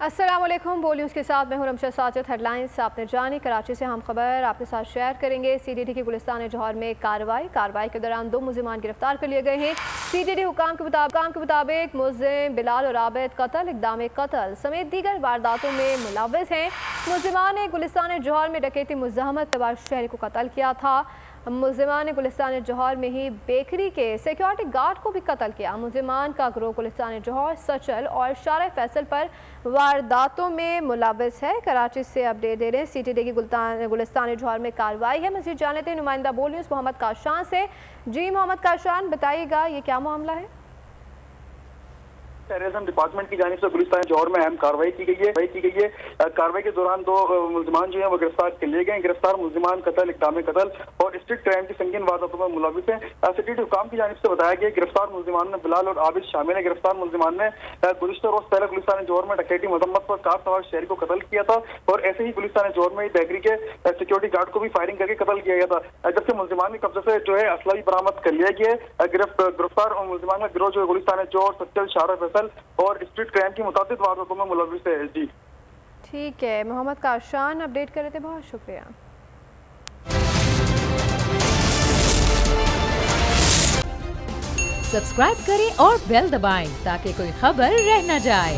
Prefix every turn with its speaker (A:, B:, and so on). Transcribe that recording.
A: अस्सलाम वालेकुम। बोल न्यूज़ के साथ मैं हूं रमशा साजिद। हेडलाइंस आपने जानी। कराची से हम खबर आपके साथ शेयर करेंगे। CTD की गुलिस्तान जौहर में कार्रवाई के दौरान 2 मुलजिमान गिरफ्तार कर लिए गए हैं। CTD हुकाम के मुताबिक मुलजिम बिलाल और आबिद कत्ल, इक़दाम कत्ल समेत दीगर वारदातों में मुलव्वस हैं। मुलजिमान ने गुलिस्तान जौहर में डकैती मुज़ाहमत तबार शहरी को कत्ल किया था। मुलजिमान ने गुलिस्तान जौहर में ही बेकरी के सिक्योरिटी गार्ड को भी कत्ल किया। मुलजिमान का गिरोह गुलिस्तान जौहर, सचल और शारा फैसल पर वारदातों में मुलव्वस है। कराची से अपडेट दे रहे हैं। CTD की गुलिस्तान जौहर में कार्रवाई है। मज़ीद जान लेते हैं नुमाइंदा बोल न्यूज़ मोहम्मद काशान से। जी मोहम्मद काशान, बताइएगा ये क्या मामला है?
B: टेररिज्म डिपार्टमेंट की जानिब से गुलिस्तान जौहर में अहम कार्रवाई की गई है। कार्रवाई के दौरान 2 मुलजिमान जो है वो गिरफ्तार कर लिए गए। गिरफ्तार मुलजिमान कत्ल, इक़दाम कत्ल और स्ट्रीट क्राइम की संगीन वारदातों में मुलव्वस हैं। CTD हुकाम की जानिब से बताया गया गिरफ्तार मुलजिमान में बिलाल और आबिद शामिल है। गिरफ्तार मुलजिमान ने गुज़िश्ता रोज पहले गुलिस्तान जौहर में डकैती मजम्मत पर कार सवार शहरी को कत्ल किया था और ऐसे ही गुलिस्तान जौहर में बेकरी के सिक्योरिटी गार्ड को भी फायरिंग करके कत्ल किया गया था। जबकि मुलजिमान के कब्जे से जो है असला भी बरामद कर लिया गया है। गिरफ्तार मुलजिमान का गिरोह जो है गुलिस्तान जौहर, सच्चल, शारा फैसल और स्ट्रीट क्राइम की मुताबिक वारदातों में मुलव्वस है। जी
A: ठीक है, मोहम्मद काशान अपडेट कर रहे थे, बहुत शुक्रिया।
C: सब्सक्राइब करें और बेल दबाएं ताकि कोई खबर रह न जाए।